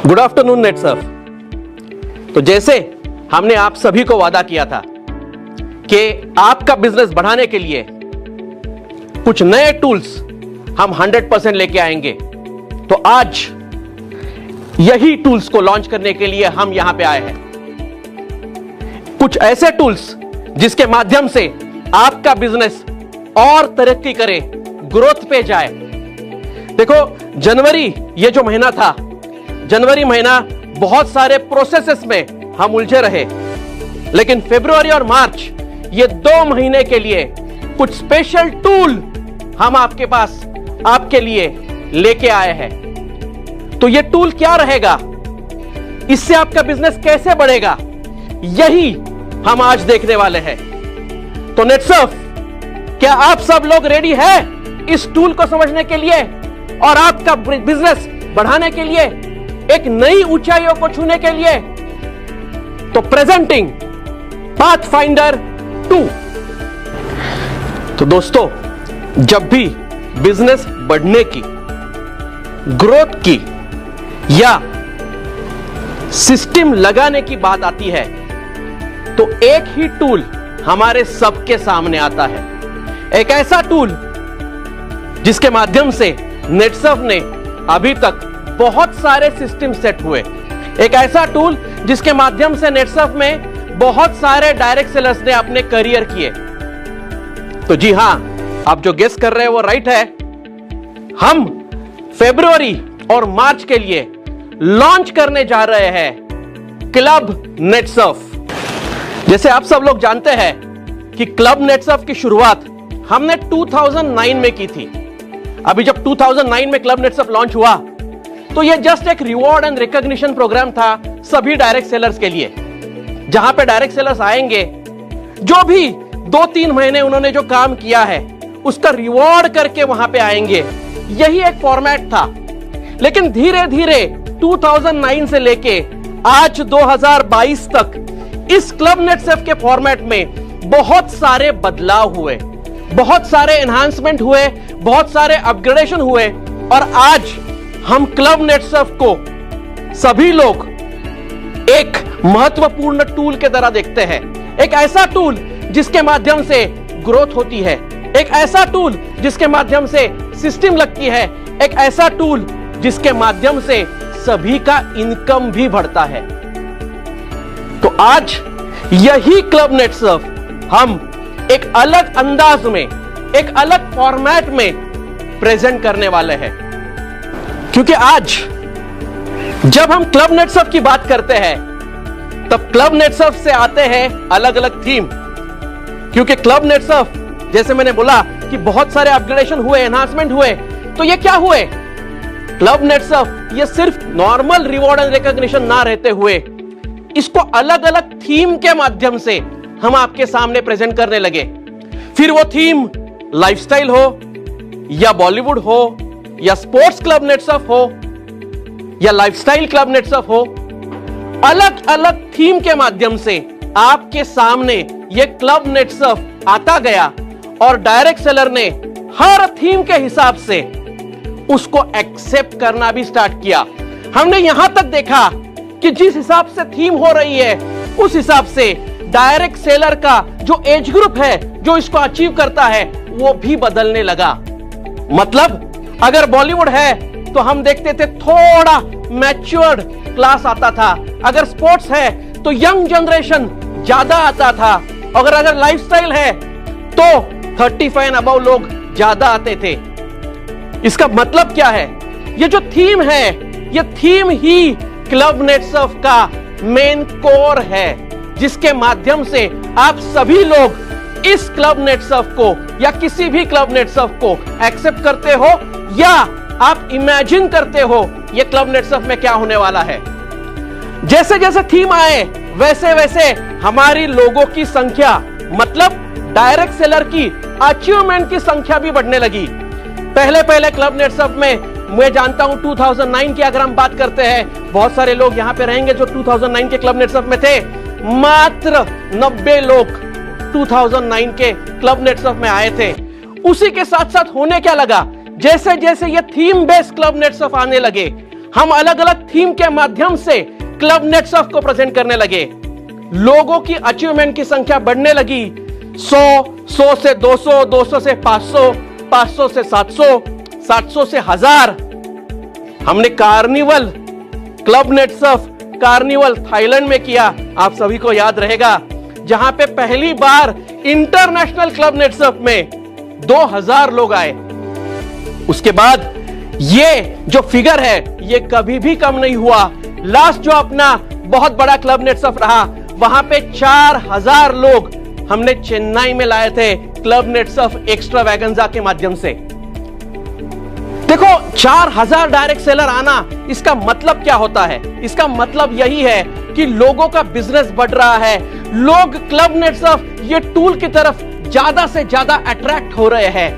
Good afternoon net sir. तो जैसे हमने आप सभी को वादा किया था कि आपका बिजनेस बढ़ाने के लिए कुछ नए टूल्स हम 100% लेके आएंगे, तो आज यही टूल्स को लॉन्च करने के लिए हम यहां पे आए हैं। कुछ ऐसे टूल्स जिसके माध्यम से आपका बिजनेस और तरक्की करे, ग्रोथ पे जाए। देखो, जनवरी ये जो महीना था, जनवरी महीना बहुत सारे प्रोसेसेस में हम उलझे रहे, लेकिन फरवरी और मार्च ये 2 महीने के लिए कुछ स्पेशल टूल हम आपके पास आपके लिए लेके आए हैं। तो ये टूल क्या रहेगा, इससे आपका बिजनेस कैसे बढ़ेगा, यही हम आज देखने वाले हैं। तो नेटसर्फ, क्या आप सब लोग रेडी हैं इस टूल को समझने के लिए और आपका बिजनेस बढ़ाने के लिए, एक नई ऊंचाइयों को छूने के लिए? तो प्रेजेंटिंग पाथफाइंडर 2। तो दोस्तों, जब भी बिजनेस बढ़ने की, ग्रोथ की या सिस्टम लगाने की बात आती है, तो एक ही टूल हमारे सबके सामने आता है। एक ऐसा टूल जिसके माध्यम से नेटसर्फ ने अभी तक बहुत सारे सिस्टम सेट हुए। एक ऐसा टूल जिसके माध्यम से नेटसर्फ में बहुत सारे डायरेक्ट सेलर्स ने अपने करियर किए। तो जी हां, आप जो गेस कर रहे हैं वो राइट है। हम फरवरी और मार्च के लिए लॉन्च करने जा रहे हैं क्लब नेटसर्फ। जैसे आप सब लोग जानते हैं कि क्लब नेटसर्फ की शुरुआत हमने 2009 में की थी। अभी जब 2009 में क्लब नेटसर्फ लॉन्च हुआ, तो यह जस्ट एक रिवॉर्ड एंड रिकॉग्निशन प्रोग्राम था सभी डायरेक्ट सेलर्स के लिए, जहां पे डायरेक्ट सेलर्स आएंगे, जो भी 2-3 महीने उन्होंने जो काम किया है उसका रिवॉर्ड करके वहां पे आएंगे। यही एक फॉर्मेट था। लेकिन धीरे धीरे 2009 से लेके आज 2022 तक इस क्लब नेटसर्फ के फॉर्मेट में बहुत सारे बदलाव हुए, बहुत सारे एनहांसमेंट हुए, बहुत सारे अपग्रेडेशन हुए, और आज हम क्लब नेटसर्फ को सभी लोग एक महत्वपूर्ण टूल के तरह देखते हैं। एक ऐसा टूल जिसके माध्यम से ग्रोथ होती है, एक ऐसा टूल जिसके माध्यम से सिस्टम लगती है, एक ऐसा टूल जिसके माध्यम से सभी का इनकम भी बढ़ता है। तो आज यही क्लब नेटसर्फ हम एक अलग अंदाज में, एक अलग फॉर्मेट में प्रेजेंट करने वाले हैं। क्योंकि आज जब हम क्लब नेटसर्फ की बात करते हैं, तब क्लब नेटसर्फ से आते हैं अलग अलग थीम। क्योंकि क्लब नेटसर्फ, जैसे मैंने बोला कि बहुत सारे अपग्रेडेशन हुए, एनहांसमेंट हुए, तो ये क्या हुए? क्लब नेटसर्फ ये सिर्फ नॉर्मल रिवॉर्ड एंड रिकॉग्निशन ना रहते हुए, इसको अलग अलग थीम के माध्यम से हम आपके सामने प्रेजेंट करने लगे। फिर वो थीम लाइफस्टाइल हो, या बॉलीवुड हो, या स्पोर्ट्स क्लब नेटसर्फ हो, या लाइफस्टाइल क्लब नेटसर्फ हो, अलग अलग थीम के माध्यम से आपके सामने ये क्लब नेटसर्फ आता गया, और डायरेक्ट सेलर ने हर थीम के हिसाब से उसको एक्सेप्ट करना भी स्टार्ट किया। हमने यहां तक देखा कि जिस हिसाब से थीम हो रही है, उस हिसाब से डायरेक्ट सेलर का जो एज ग्रुप है, जो इसको अचीव करता है, वो भी बदलने लगा। मतलब अगर बॉलीवुड है तो हम देखते थे थोड़ा मैच्योर्ड क्लास आता था, अगर स्पोर्ट्स है तो यंग जनरेशन ज्यादा आता था, अगर लाइफस्टाइल है तो 35 एंड अबव लोग ज्यादा आते थे। इसका मतलब क्या है? ये जो थीम है, ये थीम ही क्लब नेटसर्फ का मेन कोर है, जिसके माध्यम से आप सभी लोग इस क्लब नेटसर्फ को या किसी भी क्लब नेटसर्फ को एक्सेप्ट करते हो, या आप इमेजिन करते हो ये क्लब नेटसर्फ में क्या होने वाला है। जैसे जैसे थीम आए, वैसे वैसे हमारी लोगों की संख्या, मतलब डायरेक्ट सेलर की अचीवमेंट की संख्या भी बढ़ने लगी। पहले क्लब नेटसर्फ में, मैं जानता हूं 2009 की अगर हम बात करते हैं, बहुत सारे लोग यहां पे रहेंगे जो 2009 के क्लब नेटसर्फ में थे। मात्र 90 लोग 2009 के क्लब नेटसर्फ में आए थे। उसी के साथ साथ होने क्या लगा, जैसे जैसे ये थीम बेस्ड क्लब नेटसर्फ आने लगे, हम अलग अलग थीम के माध्यम से क्लब नेटसर्फ को प्रेजेंट करने लगे। लोगों की अचीवमेंट की संख्या बढ़ने लगी। 100 से 200, 200 से 500, 500 से 700, 700 से 1000। हमने carnival, club Netsurf carnival Thailand में किया, आप सभी को याद रहेगा, जहां पे पहली बार इंटरनेशनल क्लब नेटसर्फ में 2000 लोग आए। उसके बाद ये जो फिगर है ये कभी भी कम नहीं हुआ। लास्ट जो अपना बहुत बड़ा क्लब नेटसर्फ रहा वहां पे 4000 लोग हमने चेन्नई में लाए थे क्लब नेटसर्फ एक्स्ट्रावैगेंजा के माध्यम से। देखो 4000 डायरेक्ट सेलर आना, इसका मतलब क्या होता है? इसका मतलब यही है कि लोगों का बिजनेस बढ़ रहा है। लोग क्लब नेटसर्फ ये टूल की तरफ ज्यादा से ज्यादा अट्रैक्ट हो रहे हैं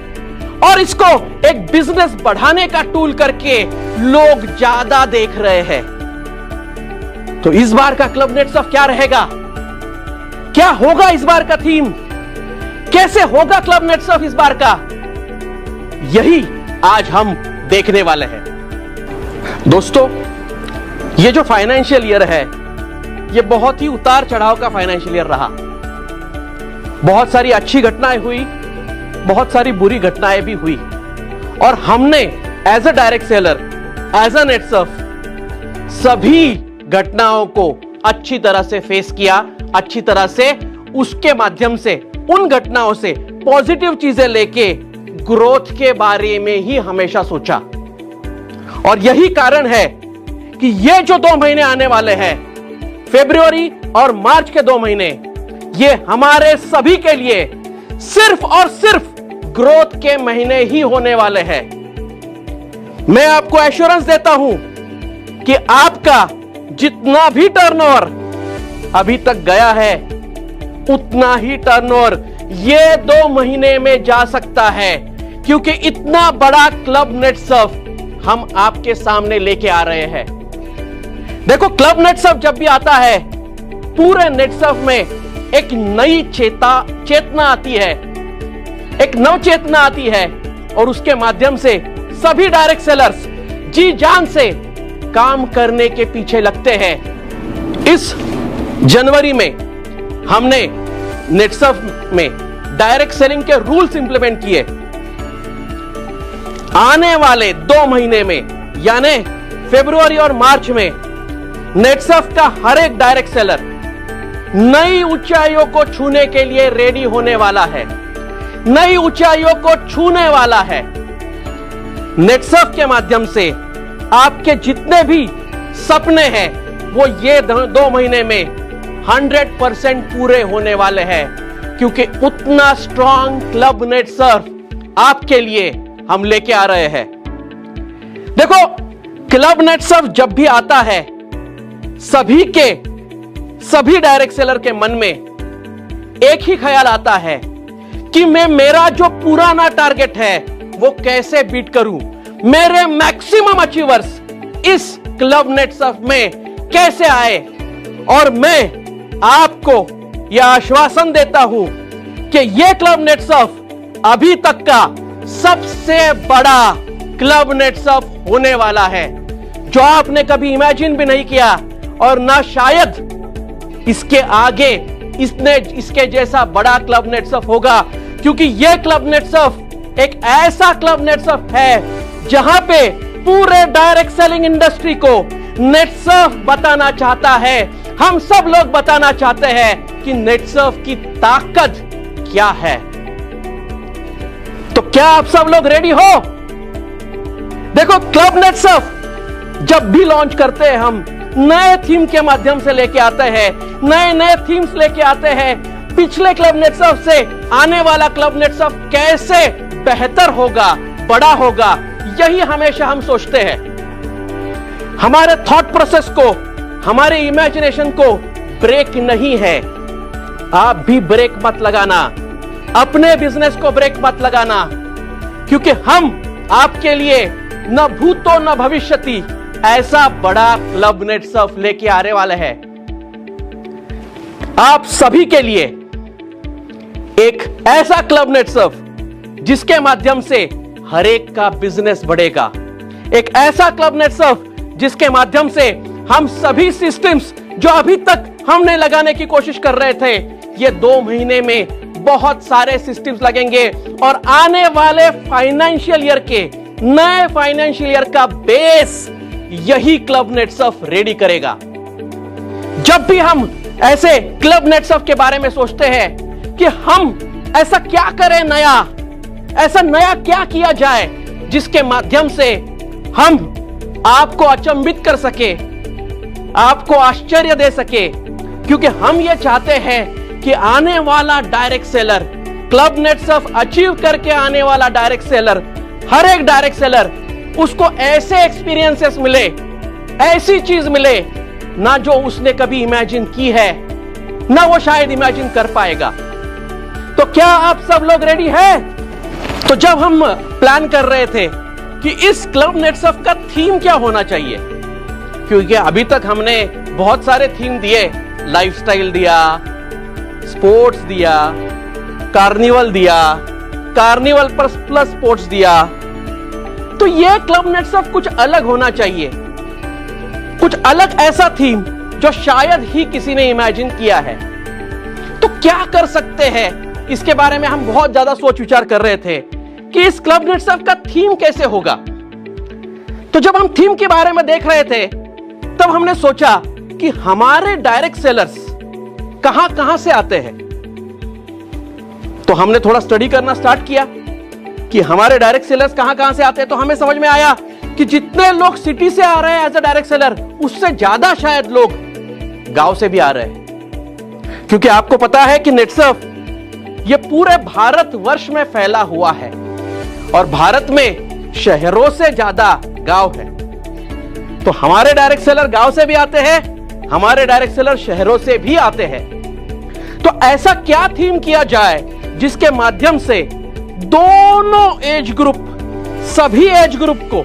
और इसको एक बिजनेस बढ़ाने का टूल करके लोग ज्यादा देख रहे हैं। तो इस बार का क्लब नेटसर्फ क्या रहेगा? क्या होगा इस बार का थीम? कैसे होगा क्लब नेटसर्फ इस बार का? यही आज हम देखने वाले हैं। दोस्तों, ये जो फाइनेंशियल ईयर है ये बहुत ही उतार चढ़ाव का फाइनेंशियल ईयर रहा। बहुत सारी अच्छी घटनाएं हुई, बहुत सारी बुरी घटनाएं भी हुई और हमने as a direct seller, as a Netsurf सभी घटनाओं को अच्छी तरह से फेस किया, अच्छी तरह से उसके माध्यम से, उन घटनाओं से पॉजिटिव चीजें लेके ग्रोथ के बारे में ही हमेशा सोचा। और यही कारण है कि ये जो 2 महीने आने वाले हैं, फरवरी और मार्च के 2 महीने, ये हमारे सभी के लिए सिर्फ और सिर्फ ग्रोथ के महीने ही होने वाले हैं। मैं आपको एश्योरेंस देता हूं कि आपका जितना भी टर्नओवर अभी तक गया है उतना ही टर्नओवर ये 2 महीने में जा सकता है, क्योंकि इतना बड़ा क्लब नेटसर्फ हम आपके सामने लेके आ रहे हैं। देखो, क्लब नेटसर्फ जब भी आता है पूरे नेटसर्फ में एक नई चेतना आती है, एक नव चेतना आती है और उसके माध्यम से सभी डायरेक्ट सेलर्स जी जान से काम करने के पीछे लगते हैं। इस जनवरी में हमने नेटसर्फ में डायरेक्ट सेलिंग के रूल्स इंप्लीमेंट किए। आने वाले 2 महीने में यानी फरवरी और मार्च में नेटसर्फ का हर एक डायरेक्ट सेलर नई ऊंचाइयों को छूने के लिए रेडी होने वाला है, नई ऊंचाइयों को छूने वाला है। नेटसर्फ के माध्यम से आपके जितने भी सपने हैं वो ये 2 महीने में 100% पूरे होने वाले हैं, क्योंकि उतना स्ट्रॉन्ग क्लब नेटसर्फ आपके लिए हम लेके आ रहे हैं। देखो, क्लब नेटसर्फ जब भी आता है सभी डायरेक्ट सेलर के मन में एक ही ख्याल आता है कि मैं मेरा जो पुराना टारगेट है वो कैसे बीट करूं, मेरे मैक्सिमम अचीवर्स इस क्लब नेटसर्फ में कैसे आए। और मैं आपको यह आश्वासन देता हूं कि यह क्लब नेटसर्फ अभी तक का सबसे बड़ा क्लब नेटसर्फ होने वाला है, जो आपने कभी इमेजिन भी नहीं किया और ना शायद इसके आगे इसके जैसा बड़ा क्लब नेटसर्फ होगा, क्योंकि यह क्लब नेटसर्फ एक ऐसा क्लब नेटसर्फ है जहां पे पूरे डायरेक्ट सेलिंग इंडस्ट्री को नेटसर्फ बताना चाहता है। हम सब लोग बताना चाहते हैं कि नेटसर्फ की ताकत क्या है। तो क्या आप सब लोग रेडी हो? देखो, क्लब नेटसर्फ जब भी लॉन्च करते हैं हम नए थीम के माध्यम से लेके आते हैं, नए थीम्स लेके आते हैं। पिछले क्लब नेटसर्फ से आने वाला क्लब नेटसर्फ कैसे बेहतर होगा, बड़ा होगा, यही हमेशा हम सोचते हैं। हमारे थॉट प्रोसेस को, हमारे इमेजिनेशन को ब्रेक नहीं है। आप भी ब्रेक मत लगाना, अपने बिजनेस को ब्रेक मत लगाना, क्योंकि हम आपके लिए न भूतो न भविष्यति ऐसा बड़ा क्लब नेटसर्फ लेके आने वाले हैं। आप सभी के लिए एक ऐसा क्लब नेटसर्फ जिसके माध्यम से हर एक का बिजनेस बढ़ेगा, एक ऐसा क्लब नेटसर्फ जिसके माध्यम से हम सभी सिस्टम्स जो अभी तक हमने लगाने की कोशिश कर रहे थे, ये 2 महीने में बहुत सारे सिस्टम्स लगेंगे और आने वाले फाइनेंशियल ईयर के नए फाइनेंशियल ईयर का बेस यही क्लब नेटसर्फ रेडी करेगा। जब भी हम ऐसे क्लब नेटसर्फ के बारे में सोचते हैं कि हम ऐसा क्या करें नया, ऐसा नया क्या किया जाए जिसके माध्यम से हम आपको अचंभित कर सके, आपको आश्चर्य दे सके, क्योंकि हम ये चाहते हैं कि आने वाला direct seller, club Netsurf achieve करके आने वाला डायरेक्ट सेलर, हर एक डायरेक्ट सेलर उसको ऐसे एक्सपीरियंसेस मिले, ऐसी चीज मिले ना जो उसने कभी इमेजिन की है, ना वो शायद इमेजिन कर पाएगा। तो क्या आप सब लोग रेडी हैं? तो जब हम प्लान कर रहे थे कि इस क्लब नेटसर्फ का थीम क्या होना चाहिए, क्योंकि अभी तक हमने बहुत सारे थीम दिए, लाइफस्टाइल दिया, स्पोर्ट्स दिया, कार्निवल दिया, कार्निवल प्लस स्पोर्ट्स दिया, तो यह क्लब नेटसर्फ कुछ अलग होना चाहिए, कुछ अलग ऐसा थीम जो शायद ही किसी ने इमेजिन किया है। तो क्या कर सकते हैं, इसके बारे में हम बहुत ज्यादा सोच विचार कर रहे थे कि इस क्लब नेटसर्फ का थीम कैसे होगा। तो जब हम थीम के बारे में देख रहे थे तब हमने सोचा कि हमारे डायरेक्ट सेलर्स कहां कहां से आते हैं। तो हमने थोड़ा स्टडी करना स्टार्ट किया कि हमारे डायरेक्ट सेलर्स कहां कहां से आते हैं। तो हमें समझ में आया कि जितने लोग सिटी से आ रहे हैं एज अ डायरेक्ट सेलर, उससे ज्यादा शायद लोग गांव से भी आ रहे हैं, क्योंकि आपको पता है कि नेटसर्फ ये पूरे भारतवर्ष में फैला हुआ है और भारत में शहरों से ज्यादा गांव है। तो हमारे डायरेक्ट सेलर गांव से भी आते हैं, हमारे डायरेक्ट सेलर शहरों से भी आते हैं। तो ऐसा क्या थीम किया जाए जिसके माध्यम से दोनों एज ग्रुप, सभी एज ग्रुप को,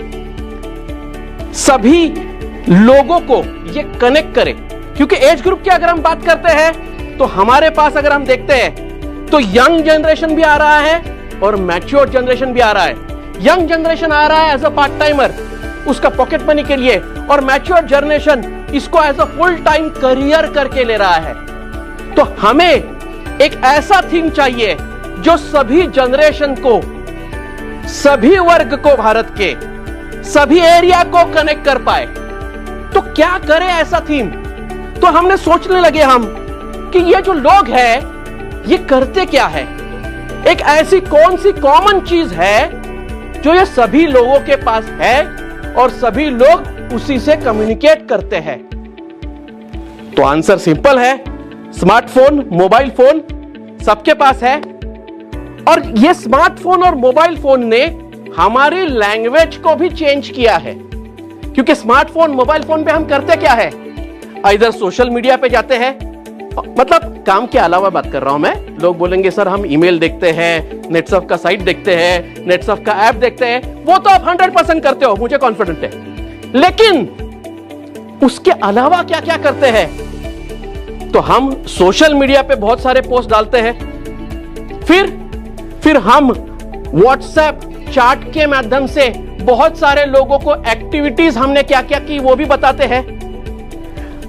सभी लोगों को ये कनेक्ट करे। क्योंकि एज ग्रुप की अगर हम बात करते हैं तो हमारे पास अगर हम देखते हैं तो यंग जनरेशन भी आ रहा है और मैच्योर जनरेशन भी आ रहा है। यंग जनरेशन आ रहा है एज अ पार्ट टाइमर, उसका पॉकेट मनी के लिए, और मैच्योर जनरेशन इसको as a full time career करके ले रहा है। तो हमें एक ऐसा थीम चाहिए जो सभी जनरेशन को, सभी वर्ग को, भारत के सभी एरिया को कनेक्ट कर पाए। तो क्या करें ऐसा थीम? तो हमने सोचने लगे हम कि ये जो लोग हैं ये करते क्या है, एक ऐसी कौन सी कॉमन चीज है जो ये सभी लोगों के पास है और सभी लोग उसी से कम्युनिकेट करते हैं। तो आंसर सिंपल है, स्मार्टफोन, मोबाइल फोन सबके पास है। और ये स्मार्टफोन और मोबाइल फोन ने हमारी लैंग्वेज को भी चेंज किया है, क्योंकि स्मार्टफोन, मोबाइल फोन पे हम करते क्या है, इधर सोशल मीडिया पे जाते हैं, मतलब काम के अलावा बात कर रहा हूं मैं। लोग बोलेंगे सर हम ईमेल देखते हैं, नेटसर्फ का साइट देखते हैं, नेटसर्फ का ऐप देखते हैं, वो तो आप 100% करते हो, मुझे कॉन्फिडेंट है। लेकिन उसके अलावा क्या क्या करते हैं? तो हम सोशल मीडिया पे बहुत सारे पोस्ट डालते हैं, फिर हम व्हाट्सएप चैट के माध्यम से बहुत सारे लोगों को एक्टिविटीज हमने क्या क्या की वो भी बताते हैं।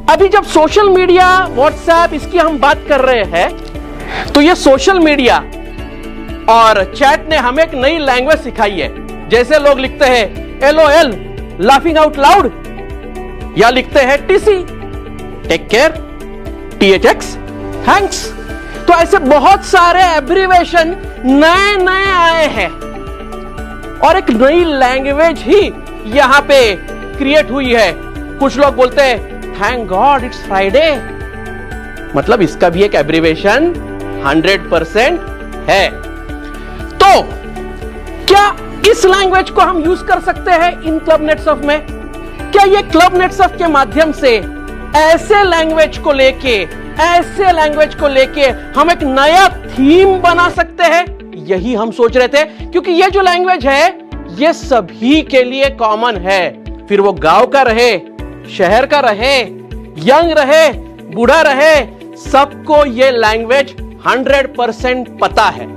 अभी जब सोशल मीडिया, व्हाट्सएप, इसकी हम बात कर रहे हैं, तो ये सोशल मीडिया और चैट ने हमें एक नई लैंग्वेज सिखाई है। जैसे लोग लिखते हैं LOL, लाफिंग आउट लाउड, या लिखते हैं TC, take care, THX, thanks. तो ऐसे बहुत सारे एब्रिवेशन नए नए आए हैं और एक नई लैंग्वेज ही यहां पे क्रिएट हुई है। कुछ लोग बोलते हैं थैंक गॉड इट्स फ्राइडे, मतलब इसका भी एक एब्रिवेशन 100% है। तो क्या इस लैंग्वेज को हम यूज कर सकते हैं इन क्लब नेटसर्फ में? क्या ये क्लब नेटसर्फ के माध्यम से ऐसे लैंग्वेज को लेके हम एक नया थीम बना सकते हैं? यही हम सोच रहे थे, क्योंकि ये जो लैंग्वेज है ये सभी के लिए कॉमन है, फिर वो गांव का रहे, शहर का रहे, यंग रहे, बूढ़ा रहे, सबको ये लैंग्वेज 100% पता है।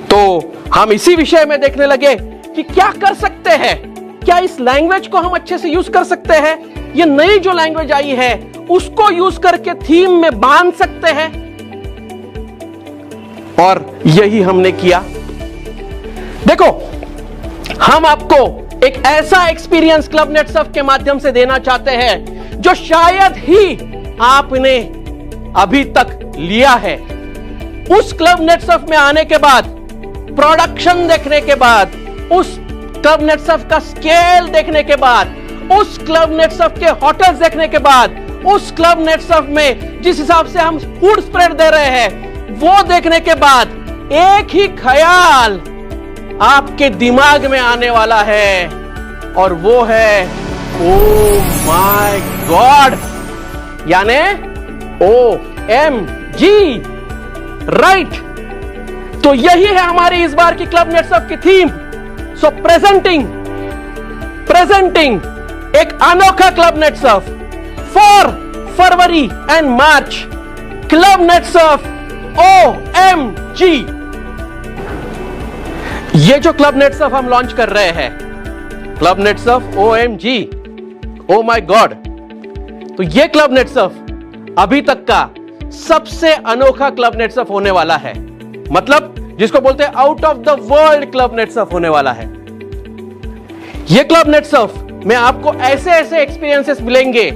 तो हम इसी विषय में देखने लगे कि क्या कर सकते हैं क्या इस लैंग्वेज को हम अच्छे से यूज कर सकते हैं? ये नई जो लैंग्वेज आई है उसको यूज करके थीम में बांध सकते हैं? और यही हमने किया। देखो, हम आपको एक ऐसा एक्सपीरियंस क्लब नेटसर्फ के माध्यम से देना चाहते हैं जो शायद ही आपने अभी तक लिया है। उस क्लब नेटसर्फ में आने के बाद, प्रोडक्शन देखने के बाद, उस क्लब नेटसर्फ का स्केल देखने के बाद, उस क्लब नेटसर्फ के होटल्स देखने के बाद, उस क्लब नेटसर्फ में जिस हिसाब से हम फूड स्प्रेड दे रहे हैं वो देखने के बाद एक ही ख्याल आपके दिमाग में आने वाला है, और वो है ओ माय गॉड, यानी OMG, राइट। तो यही है हमारी इस बार की क्लब नेटसर्फ की थीम। सो प्रेजेंटिंग एक अनोखा club Netsurf for February and March, club Netsurf OMG। ये जो क्लब नेटसर्फ हम लॉन्च कर रहे हैं, club Netsurf OMG, oh my God, तो ये क्लब नेटसर्फ अभी तक का सबसे अनोखा क्लब नेटसर्फ होने वाला है। मतलब जिसको बोलते हैं out of the world club Netsurf होने वाला है। ये क्लब नेटसर्फ में आपको ऐसे ऐसे एक्सपीरियंसेस मिलेंगे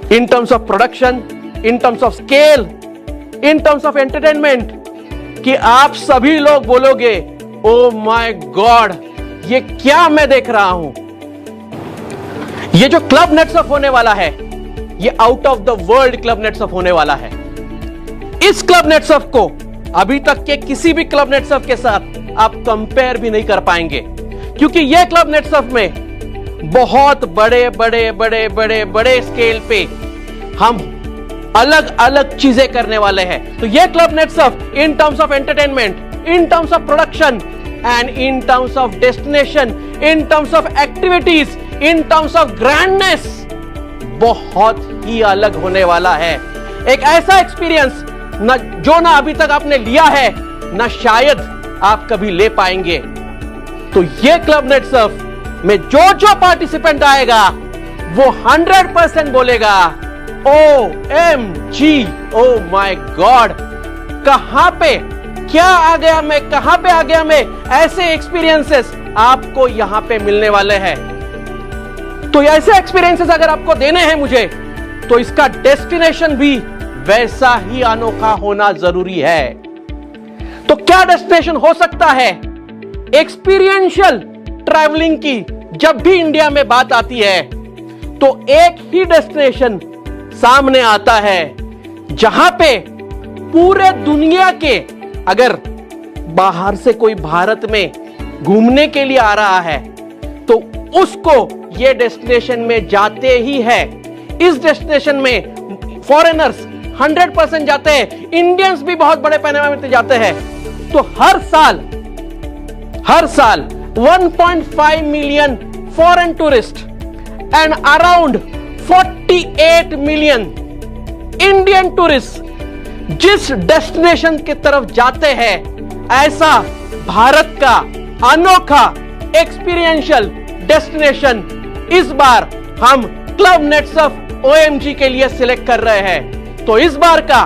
इन terms of production, in terms of scale, in terms of entertainment, कि आप सभी लोग बोलोगे ओ माय गॉड, ये क्या मैं देख रहा हूं। ये जो क्लब नेटसर्फ होने वाला है, ये out of the world club Netsurf होने वाला है। इस क्लब नेटसर्फ को अभी तक के किसी भी क्लब नेटसर्फ के साथ आप कंपेयर भी नहीं कर पाएंगे, क्योंकि यह क्लब नेटसर्फ में बहुत बड़े बड़े बड़े बड़े बड़े स्केल पे हम अलग अलग चीजें करने वाले हैं। तो यह club Netsurf in terms of entertainment, in terms of production and in terms of destination, in terms of activities, in terms of grandness बहुत ही अलग होने वाला है। एक ऐसा एक्सपीरियंस जो ना अभी तक आपने लिया है, ना शायद आप कभी ले पाएंगे। तो ये क्लब नेटसर्फ में जो जो पार्टिसिपेंट आएगा वो 100% बोलेगा OMG, ओ माय गॉड, कहां पे क्या आ गया मैं, कहां पे आ गया मैं। ऐसे एक्सपीरियंसेस आपको यहां पे मिलने वाले हैं। तो ऐसे एक्सपीरियंसेस अगर आपको देने हैं मुझे, तो इसका डेस्टिनेशन भी वैसा ही अनोखा होना जरूरी है। तो क्या डेस्टिनेशन हो सकता है? एक्सपीरियंशियल ट्रैवलिंग की जब भी इंडिया में बात आती है, तो एक ही डेस्टिनेशन सामने आता है जहां पे पूरे दुनिया के, अगर बाहर से कोई भारत में घूमने के लिए आ रहा है तो उसको ये डेस्टिनेशन में जाते ही है। इस डेस्टिनेशन में फॉरेनर्स 100% जाते हैं, इंडियंस भी बहुत बड़े पैमाने में जाते हैं। तो हर साल 1.5 million foreign tourist and around 48 million Indian tourist जिस डेस्टिनेशन की तरफ जाते हैं, ऐसा भारत का अनोखा एक्सपीरियंशियल डेस्टिनेशन इस बार हम क्लब नेटसर्फ OMG के लिए सिलेक्ट कर रहे हैं। तो इस बार का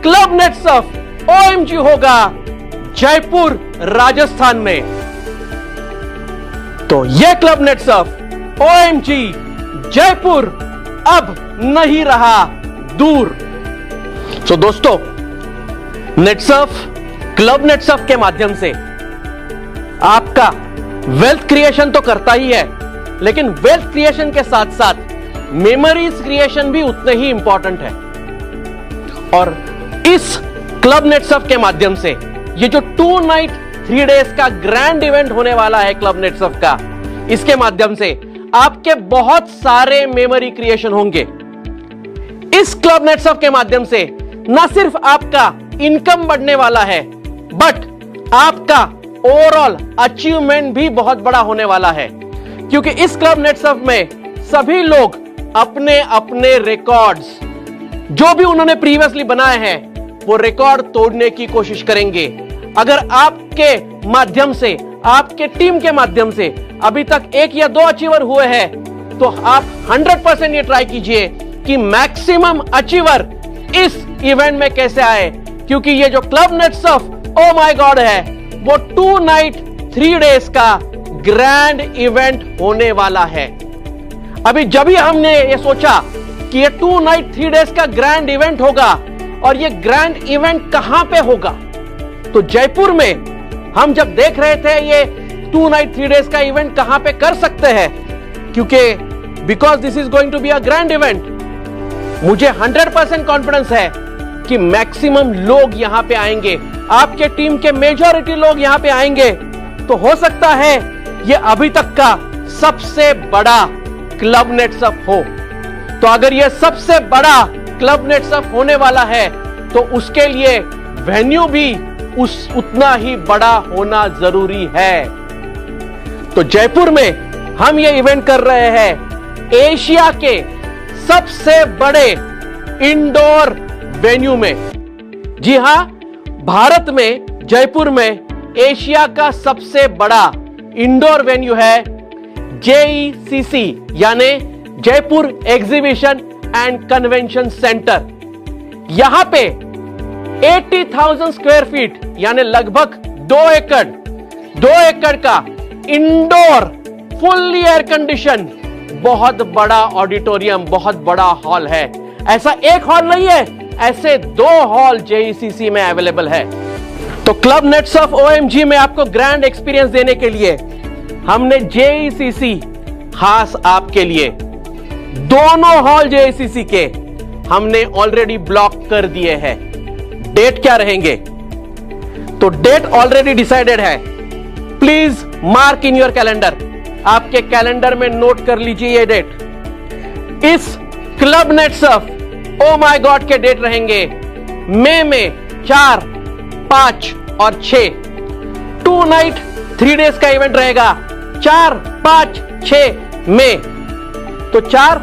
क्लब नेटसर्फ OMG होगा जयपुर, राजस्थान में। तो यह क्लब नेटसर्फ OMG जयपुर अब नहीं रहा दूर। तो दोस्तों, नेटसर्फ, क्लब नेटसर्फ के माध्यम से आपका वेल्थ क्रिएशन तो करता ही है, लेकिन वेल्थ क्रिएशन के साथ साथ मेमोरीज क्रिएशन भी उतने ही इंपॉर्टेंट है। और इस क्लब नेटसर्फ के माध्यम से ये जो 2 नाइट 3 डेज का ग्रैंड इवेंट होने वाला है क्लब नेटसर्फ का, इसके माध्यम से आपके बहुत सारे मेमोरी क्रिएशन होंगे। इस क्लब नेटसर्फ के माध्यम से ना सिर्फ आपका इनकम बढ़ने वाला है, बट आपका ओवरऑल अचीवमेंट भी बहुत बड़ा होने वाला है, क्योंकि इस क्लब नेटसर्फ में सभी लोग अपने अपने रिकॉर्ड्स जो भी उन्होंने प्रीवियसली बनाए हैं वो रिकॉर्ड तोड़ने की कोशिश करेंगे। अगर आपके माध्यम से आपके टीम के माध्यम से अभी तक 1 या 2 अचीवर हुए हैं, तो आप 100% ये ट्राई कीजिए कि मैक्सिमम अचीवर इस इवेंट में कैसे आए, क्योंकि ये जो club net Surf O my God है वो 2 नाइट 3 डेज का ग्रैंड इवेंट होने वाला है। अभी जब ही हमने ये सोचा कि ये 2 नाइट 3 डेज का ग्रैंड इवेंट होगा, और ये ग्रैंड इवेंट कहां पे होगा, तो जयपुर में हम जब देख रहे थे ये 2 नाइट 3 डेज का इवेंट कहां पे कर सकते हैं, क्योंकि because this is going to be a grand event, मुझे 100% कॉन्फिडेंस है कि मैक्सिमम लोग यहां पे आएंगे, आपके टीम के मेजॉरिटी लोग यहां पे आएंगे। तो हो सकता है ये अभी तक का सबसे बड़ा क्लब नेट सर्फ हो। तो अगर ये सबसे बड़ा क्लब नेट सर्फ होने वाला है, तो उसके लिए वेन्यू भी उतना ही बड़ा होना जरूरी है। तो जयपुर में हम ये इवेंट कर रहे हैं एशिया के सबसे बड़े इंडोर वेन्यू में। जी हां, भारत में जयपुर में एशिया का सबसे बड़ा इंडोर वेन्यू है JECC, यानी Jaipur exhibition and convention centre. यहां पे 80,000 स्क्वायर फीट यानी लगभग 2 एकड़ का इंडोर फुल्ली एयर कंडीशन बहुत बड़ा ऑडिटोरियम, बहुत बड़ा हॉल है। ऐसा एक हॉल नहीं है, ऐसे 2 हॉल JECC में अवेलेबल है। तो क्लब नेट सर्फ OMG में आपको ग्रैंड एक्सपीरियंस देने के लिए हमने JECC खास आपके लिए दोनों हॉल JECC के हमने ऑलरेडी ब्लॉक कर दिए हैं। डेट क्या रहेंगे, तो डेट ऑलरेडी डिसाइडेड है। Please mark in your calendar, आपके कैलेंडर में नोट कर लीजिए ये डेट। इस club net Surf O my God के डेट रहेंगे मई में 4, 5 और 6। 2 नाइट 3 डेज का इवेंट रहेगा 4, 5, 6 मई। तो 4,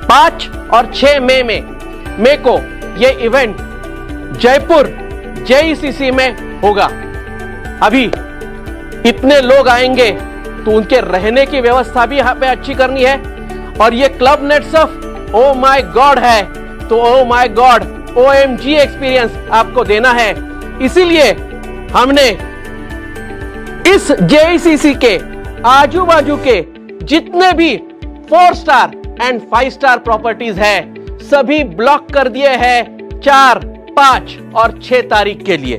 5 और 6 मई को यह इवेंट जयपुर JECC में होगा। अभी इतने लोग आएंगे तो उनके रहने की व्यवस्था भी यहां पे अच्छी करनी है, और ये club net Surf O my God है, तो ओ माय गॉड OMG एक्सपीरियंस आपको देना है। इसीलिए हमने इस JECC के आजू बाजू के जितने भी 4 स्टार एंड 5 स्टार प्रॉपर्टीज है सभी ब्लॉक कर दिए हैं 4, 5 और 6 तारीख के लिए।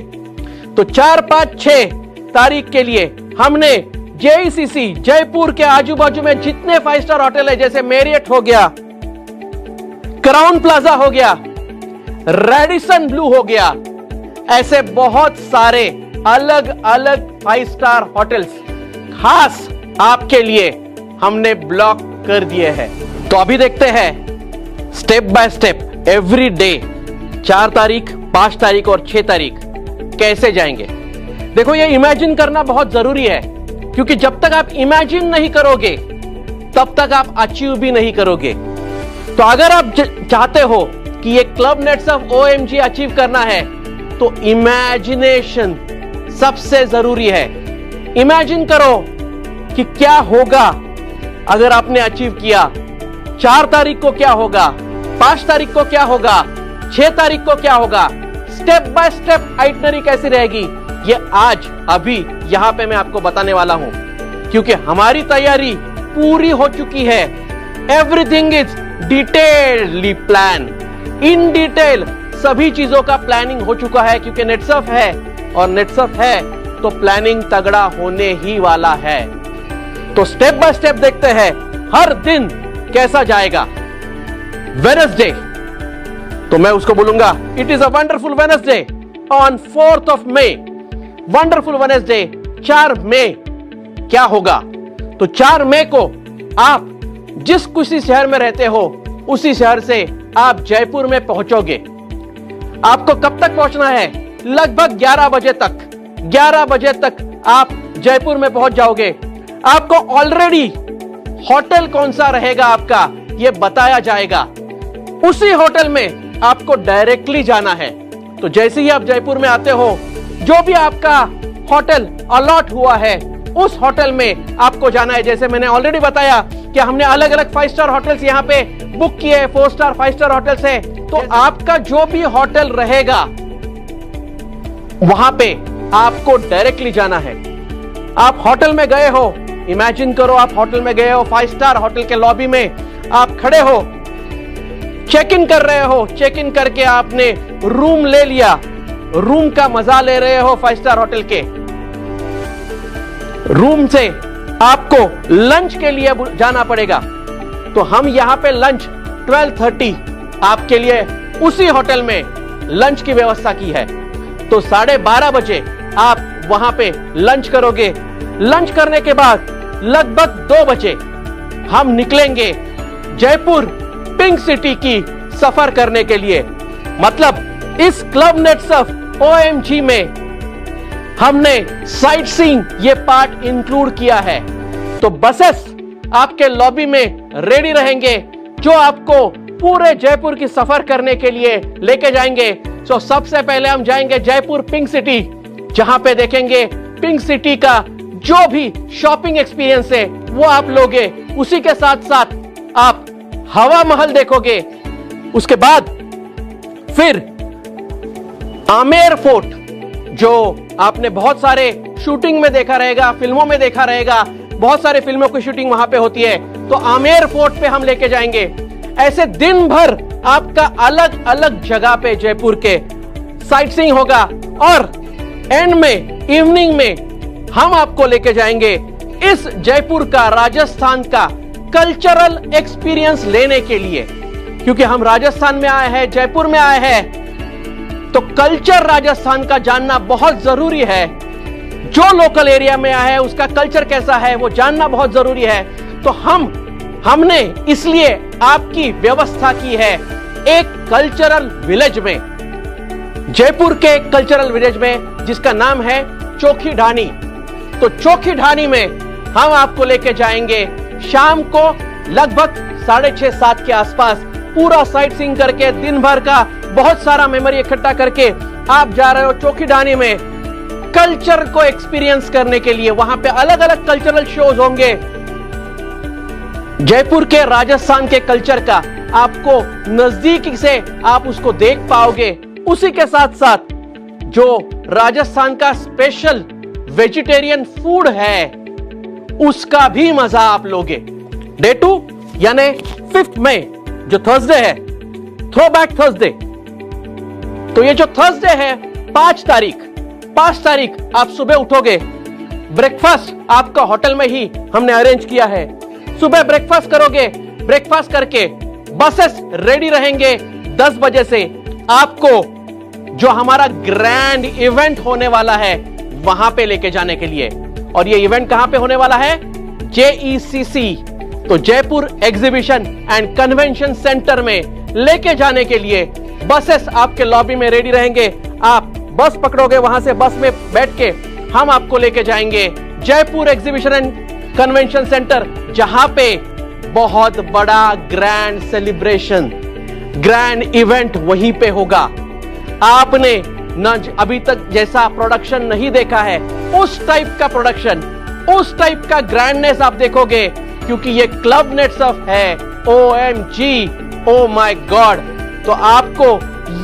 तो 4, 5, 6 तारीख के लिए हमने JECC जयपुर के आजू बाजू में जितने 5 स्टार होटल है, जैसे मेरियट हो गया, क्राउन प्लाजा हो गया, रेडिसन ब्लू हो गया, ऐसे बहुत सारे अलग अलग 5 स्टार होटल्स खास आपके लिए हमने ब्लॉक कर दिए हैं। तो अभी देखते हैं step by step every day 4 तारीख, 5 तारीख और 6 तारीख कैसे जाएंगे। देखो, ये इमेजिन करना बहुत जरूरी है, क्योंकि जब तक आप इमेजिन नहीं करोगे तब तक आप अचीव भी नहीं करोगे। तो अगर आप चाहते हो कि ये club net Surf OMG achieve करना है, तो इमेजिनेशन सबसे जरूरी है। इमेजिन करो कि क्या होगा अगर आपने अचीव किया। 4 तारीख को क्या होगा, 5 तारीख को क्या होगा, 6 तारीख को क्या होगा, स्टेप बाय स्टेप आइटनरी कैसी रहेगी, ये आज अभी यहां पे मैं आपको बताने वाला हूं, क्योंकि हमारी तैयारी पूरी हो चुकी है। Everything is detailedly plan, in detail सभी चीजों का प्लानिंग हो चुका है, क्योंकि नेट सर्फ है, और नेट सर्फ है तो प्लानिंग तगड़ा होने ही वाला है। तो स्टेप बाय स्टेप देखते हैं हर दिन कैसा जाएगा। वेडनेसडे, तो मैं उसको बोलूंगा it is a wonderful Wednesday on 4th of May। Wonderful Wednesday 4 मई क्या होगा, तो 4 मई को आप जिस किसी शहर में रहते हो उसी शहर से आप जयपुर में पहुंचोगे। आपको कब तक पहुंचना है, लगभग 11 बजे तक। 11 बजे तक आप जयपुर में पहुंच जाओगे। आपको ऑलरेडी होटल कौन सा रहेगा आपका ये बताया जाएगा। उसी होटल में आपको डायरेक्टली जाना है। तो जैसे ही आप जयपुर में आते हो, जो भी आपका होटल अलॉट हुआ है उस होटल में आपको जाना है। जैसे मैंने ऑलरेडी बताया कि हमने अलग अलग 5 स्टार होटल्स यहां पे बुक किए, 4 स्टार 5 स्टार होटल्स है। तो आपका जो भी होटल रहेगा वहां पे आपको डायरेक्टली जाना है। आप होटल में गए हो, इमेजिन करो आप होटल में गए हो, 5 स्टार होटल के लॉबी में आप खड़े हो, चेक इन कर रहे हो, चेक इन करके आपने रूम ले लिया, रूम का मजा ले रहे हो 5 स्टार होटल के। रूम से आपको लंच के लिए जाना पड़ेगा। तो हम यहां पे लंच 12:30 आपके लिए उसी होटल में लंच की व्यवस्था की है। तो 12:30 बजे आप वहां पे लंच करोगे। लंच करने के बाद लगभग 2 बजे हम निकलेंगे जयपुर पिंक सिटी की सफर करने के लिए। मतलब इस क्लब नेटसर्फ OMG में हमने साइट सीइंग ये पार्ट इंक्लूड किया है। तो बसेस आपके लॉबी में रेडी रहेंगे जो आपको पूरे जयपुर की सफर करने के लिए लेके जाएंगे। तो सबसे पहले हम जाएंगे जयपुर पिंक सिटी, जहां पे देखेंगे पिंक सिटी का जो भी शॉपिंग एक्सपीरियंस है वो आप लोगे। उसी के साथ साथ आप हवा महल देखोगे। उसके बाद फिर आमेर फोर्ट, जो आपने बहुत सारे शूटिंग में देखा रहेगा, फिल्मों में देखा रहेगा, बहुत सारे फिल्मों की शूटिंग वहां पे होती है। तो आमेर फोर्ट पे हम लेके जाएंगे। ऐसे दिन भर आपका अलग अलग जगह पे जयपुर के साइट सीइंग होगा और एंड में इवनिंग में हम आपको लेके जाएंगे इस जयपुर का, राजस्थान का कल्चरल एक्सपीरियंस लेने के लिए। क्योंकि हम राजस्थान में आए हैं, जयपुर में आए हैं, तो कल्चर राजस्थान का जानना बहुत जरूरी है। जो लोकल एरिया में आया है उसका कल्चर कैसा है वो जानना बहुत जरूरी है। तो हमने इसलिए आपकी व्यवस्था की है एक कल्चरल विलेज में, जयपुर के कल्चरल विलेज में, जिसका नाम है चोखी ढाणी। तो चोखी ढाणी में हम आपको लेके जाएंगे शाम को लगभग 6:30-7 के आसपास। पूरा साइट सीइंग करके दिन भर का बहुत सारा मेमोरी इकट्ठा करके आप जा रहे हो चोखी ढाणी में कल्चर को एक्सपीरियंस करने के लिए। वहां पे अलग अलग कल्चरल शोज होंगे जयपुर के, राजस्थान के कल्चर का आपको नजदीक से आप उसको देख पाओगे। उसी के साथ साथ जो राजस्थान का स्पेशल वेजिटेरियन फूड है उसका भी मजा आप लोगे। डे 2 यानी 5 मई जो थर्सडे है, थ्रोबैक थर्सडे। तो ये जो थर्सडे है 5 तारीख आप सुबह उठोगे। ब्रेकफास्ट आपका होटल में ही हमने अरेंज किया है। सुबह ब्रेकफास्ट करोगे, ब्रेकफास्ट करके बसेस रेडी रहेंगे 10 बजे से आपको जो हमारा ग्रैंड इवेंट होने वाला है वहां पे लेके जाने के लिए। और ये इवेंट कहां पे होने वाला है? JECC, तो Jaipur exhibition and convention centre में लेके जाने के लिए बसेस आपके लॉबी में रेडी रहेंगे। आप बस पकड़ोगे, वहां से बस में बैठ के हम आपको लेके जाएंगे Jaipur exhibition and convention centre, जहां पे बहुत बड़ा ग्रैंड सेलिब्रेशन, ग्रैंड इवेंट वहीं पे होगा। आपने न अभी तक जैसा प्रोडक्शन नहीं देखा है, उस टाइप का प्रोडक्शन, उस टाइप का ग्रैंडनेस आप देखोगे, क्योंकि ये क्लब नेटसर्फ है। OMG, oh my God. तो आपको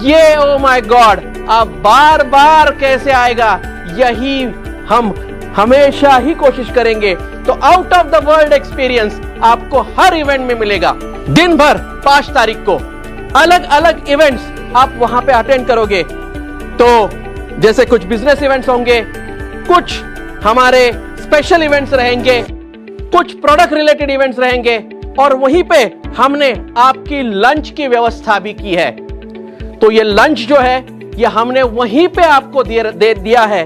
ये ओ माय गॉड अब बार बार कैसे आएगा, यही हम हमेशा ही कोशिश करेंगे। तो out of the world experience आपको हर इवेंट में मिलेगा। दिन भर 5 तारीख को अलग अलग इवेंट्स आप वहां पे अटेंड करोगे। तो जैसे कुछ बिजनेस इवेंट्स होंगे, कुछ हमारे स्पेशल इवेंट्स रहेंगे, कुछ प्रोडक्ट रिलेटेड इवेंट्स रहेंगे, और वहीं पे हमने आपकी लंच की व्यवस्था भी की है। तो ये लंच जो है ये हमने वहीं पे आपको दे दिया है।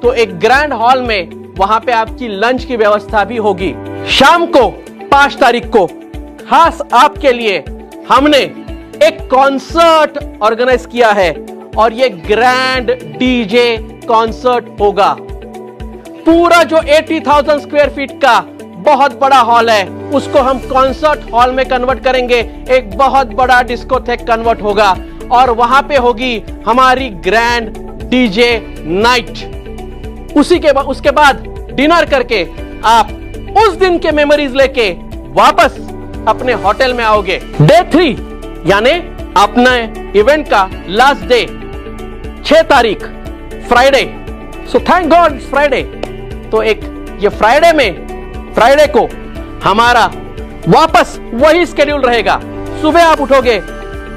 तो एक ग्रैंड हॉल में वहां पे आपकी लंच की व्यवस्था भी होगी। शाम को 5 तारीख को खास आपके लिए हमने एक कॉन्सर्ट ऑर्गेनाइज किया है, और ये ग्रैंड डीजे कॉन्सर्ट होगा। पूरा जो 80,000 स्क्वायर फीट का बहुत बड़ा हॉल है उसको हम कॉन्सर्ट हॉल में कन्वर्ट करेंगे। एक बहुत बड़ा डिस्कोथेक कन्वर्ट होगा, और वहां पे होगी हमारी ग्रैंड डीजे नाइट। उसके बाद डिनर करके आप उस दिन के मेमोरीज लेके वापस अपने होटल में आओगे। डे 3 यानी अपने इवेंट का लास्ट डे 6 तारीख Friday. So thank God Friday. तो एक ये फ्राइडे को हमारा वापस वही शेड्यूल रहेगा। सुबह आप उठोगे,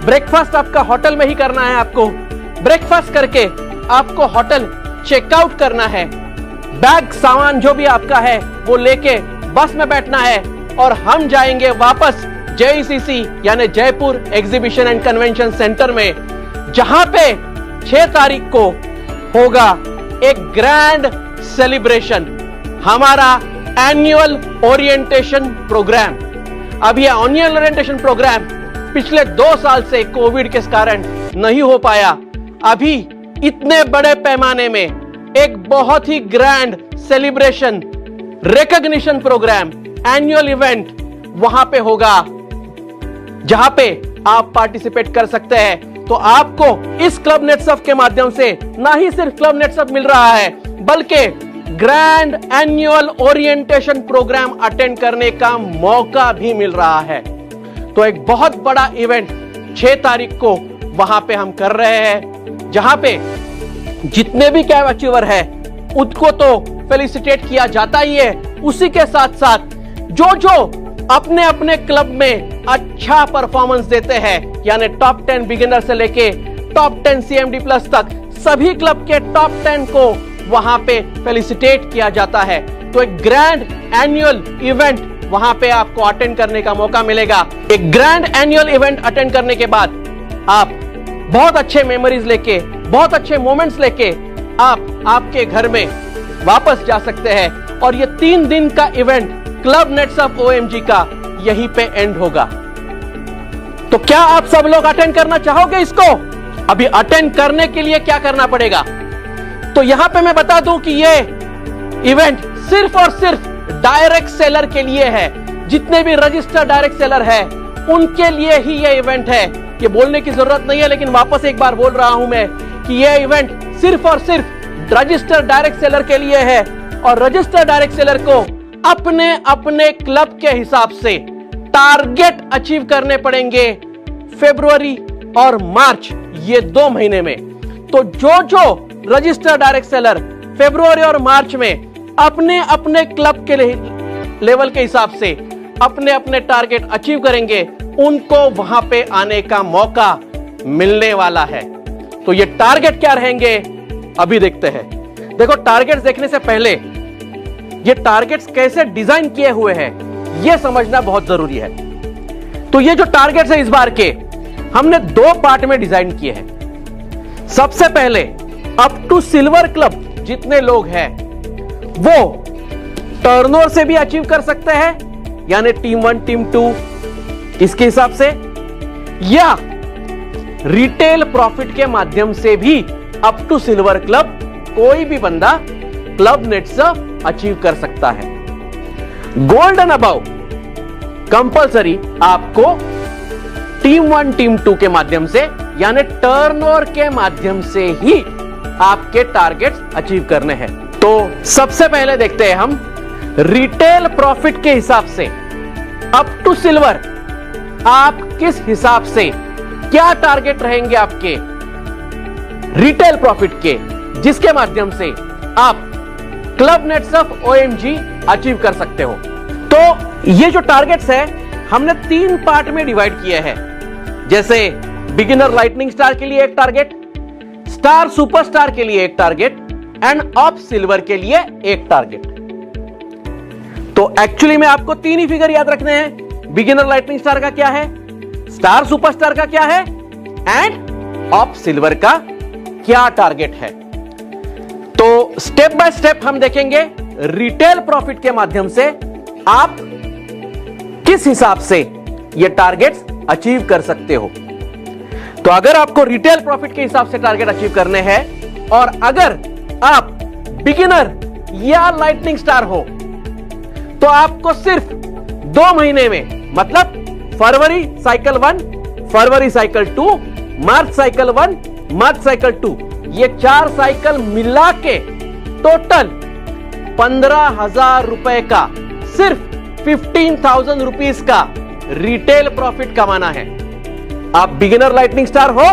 ब्रेकफास्ट आपका होटल में ही करना है। आपको ब्रेकफास्ट करके आपको होटल चेकआउट करना है। बैग सामान जो भी आपका है वो लेके बस में बैठना है और हम जाएंगे वापस JECC यानी Jaipur exhibition and convention centre में, जहां पे 6 तारीख को होगा एक ग्रैंड सेलिब्रेशन, हमारा एनुअल ओरिएंटेशन प्रोग्राम। अब यह एनुअल ओरिएंटेशन प्रोग्राम पिछले 2 साल से कोविड के कारण नहीं हो पाया। अभी इतने बड़े पैमाने में एक बहुत ही grand celebration, recognition programme, annual event वहां पे होगा, जहां पे आप पार्टिसिपेट कर सकते हैं। तो आपको इस क्लब नेटसर्फ के माध्यम से ना ही सिर्फ क्लब नेटसर्फ मिल रहा है, बल्कि grand annual orientation program attend करने का मौका भी मिल रहा है। तो एक बहुत बड़ा इवेंट 6 तारीख को वहां पे हम कर रहे हैं, जहां पे जितने भी कैब अचीवर है उनको तो फेलिसिटेट किया जाता ही है, उसी के साथ साथ जो अपने अपने क्लब में अच्छा परफॉर्मेंस देते हैं, यानी टॉप 10 बिगिनर से लेके टॉप 10 CMD प्लस तक सभी क्लब के टॉप 10 को वहां पे फेलिसिटेट किया जाता है। तो एक ग्रैंड एनुअल इवेंट वहां पे आपको अटेंड करने का मौका मिलेगा। एक ग्रैंड एनुअल इवेंट अटेंड करने के बाद आप बहुत अच्छे मेमोरीज लेके, बहुत अच्छे मोमेंट्स लेके आप आपके घर में वापस जा सकते हैं। और ये 3 दिन का इवेंट क्लब नेटसर्फ OMG का यहीं पे एंड होगा। तो क्या आप सब लोग अटेंड करना चाहोगे इसको? अभी अटेंड करने के लिए क्या करना पड़ेगा? तो यहां पे मैं बता दूं कि ये इवेंट सिर्फ और सिर्फ डायरेक्ट सेलर के लिए है। जितने भी रजिस्टर्ड डायरेक्ट सेलर है उनके लिए ही ये इवेंट है। ये बोलने की जरूरत नहीं है, लेकिन वापस एक बार बोल रहा हूं मैं कि ये इवेंट सिर्फ और सिर्फ रजिस्टर्ड डायरेक्ट सेलर के लिए है। और रजिस्टर्ड डायरेक्ट सेलर को अपने अपने क्लब के हिसाब से टारगेट अचीव करने पड़ेंगे फरवरी और मार्च, ये 2 महीने में। तो जो रजिस्टर्ड डायरेक्ट सेलर फरवरी और मार्च में अपने अपने क्लब के लेवल के हिसाब से अपने अपने टारगेट अचीव करेंगे, उनको वहां पे आने का मौका मिलने वाला है। तो ये टारगेट क्या रहेंगे अभी देखते हैं। देखो, टारगेट्स देखने से पहले ये टारगेट्स कैसे डिजाइन किए हुए हैं ये समझना बहुत जरूरी है। तो ये जो टारगेट्स है इस बार के हमने 2 पार्ट में डिजाइन किए हैं। सबसे पहले अप टू सिल्वर क्लब जितने लोग हैं वो टर्नओवर से भी अचीव कर सकते हैं, यानी टीम 1 टीम 2 इसके हिसाब से, या रिटेल प्रॉफिट के माध्यम से भी अप टू सिल्वर क्लब कोई भी बंदा क्लब नेटसर्फ अचीव कर सकता है। गोल्डन अबव कंपलसरी आपको टीम 1 टीम 2 के माध्यम से, यानी टर्नओवर के माध्यम से ही आपके टारगेट्स अचीव करने हैं। तो सबसे पहले देखते हैं हम रिटेल प्रॉफिट के हिसाब से अप टू सिल्वर आप किस हिसाब से क्या टारगेट रहेंगे आपके रिटेल प्रॉफिट के, जिसके माध्यम से आप क्लब नेटसर्फ OMG अचीव कर सकते हो। तो ये जो टारगेट्स है हमने 3 पार्ट में डिवाइड किए हैं। जैसे बिगिनर लाइटनिंग स्टार के लिए एक टारगेट, स्टार सुपरस्टार के लिए एक टारगेट एंड ऑफ सिल्वर के लिए एक टारगेट। तो एक्चुअली में आपको 3 ही फिगर याद रखने हैं। बिगिनर लाइटनिंग स्टार का क्या है, स्टार सुपरस्टार का क्या है एंड ऑफ सिल्वर का क्या टारगेट है। तो स्टेप बाय स्टेप हम देखेंगे रिटेल प्रॉफिट के माध्यम से आप किस हिसाब से ये टारगेट्स अचीव कर सकते हो। तो अगर आपको रिटेल प्रॉफिट के हिसाब से टारगेट अचीव करने हैं और अगर आप बिगिनर या लाइटनिंग स्टार हो तो आपको सिर्फ 2 महीने में, मतलब फरवरी साइकिल 1, फरवरी साइकिल 2, मार्च साइकिल 1, मार्च साइकिल 2, ये 4 साइकिल मिला के टोटल 15,000 रुपए का, सिर्फ 15,000 रुपीज का रिटेल प्रॉफिट कमाना है। आप बिगिनर लाइटनिंग स्टार हो,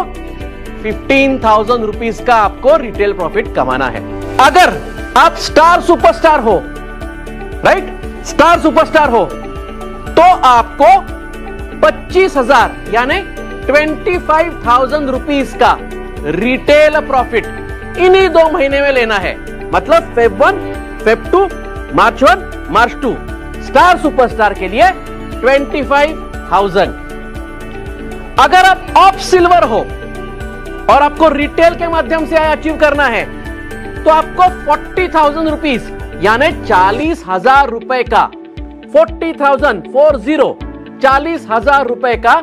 15,000 रुपीज का आपको रिटेल प्रॉफिट कमाना है। अगर आप स्टार सुपरस्टार हो, राइट, स्टार सुपरस्टार हो, तो आपको 25,000 यानी 25,000 रुपीज का रिटेल प्रॉफिट इन्हीं 2 महीने में लेना है। मतलब फेब 1, फेब 2, मार्च 1, मार्च 2। स्टार सुपरस्टार के लिए 25,000। अगर आप ऑफ सिल्वर हो और आपको रिटेल के माध्यम से अचीव करना है, तो आपको 40,000 रुपीज यानी 40,000 रुपए का, 40,000 40,000 रुपए का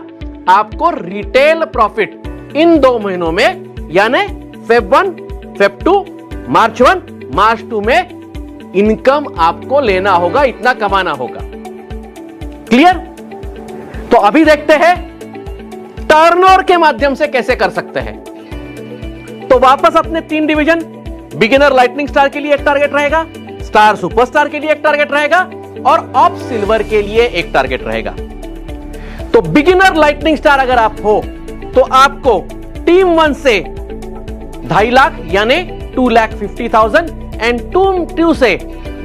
आपको रिटेल प्रॉफिट इन 2 महीनों में, यानी फेब 1, फेब 2, मार्च 1, मार्च 2 में इनकम आपको लेना होगा, इतना कमाना होगा। क्लियर? तो अभी देखते हैं टर्नओवर के माध्यम से कैसे कर सकते हैं। तो वापस अपने 3 डिवीजन, बिगिनर लाइटनिंग स्टार के लिए एक टारगेट रहेगा, स्टार सुपरस्टार के लिए एक टारगेट रहेगा और ऑफ सिल्वर के लिए एक टारगेट रहेगा। तो बिगिनर लाइटनिंग स्टार अगर आप हो तो आपको टीम 1 से 2.5 लाख यानी 2,50,000 एंड टीम 2 से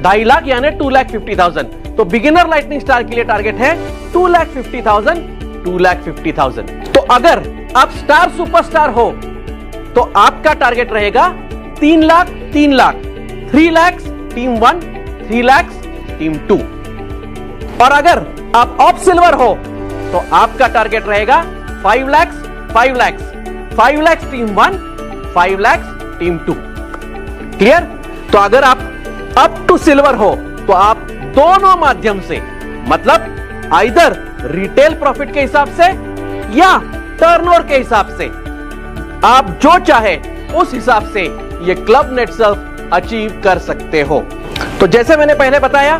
2.5 लाख यानी 2,50,000। तो बिगिनर लाइटनिंग स्टार के लिए टारगेट है 2,50,000, 2,50,000। तो अगर आप स्टार सुपरस्टार हो तो आपका टारगेट रहेगा 3 लाख, 3 लाख, 3 लाख टीम 1, 3 लाख टीम 2। और अगर आप ऑफ सिल्वर हो तो आपका टारगेट रहेगा 5 lakh, 5 lakh, 5 lakh team 1, 5 lakh team 2। Clear? तो अगर आप अप टू सिल्वर हो तो आप दोनों माध्यम से, मतलब आइदर रिटेल प्रॉफिट के हिसाब से या टर्नओवर के हिसाब से, आप जो चाहे उस हिसाब से ये क्लब नेट सर्फ अचीव कर सकते हो। तो जैसे मैंने पहले बताया,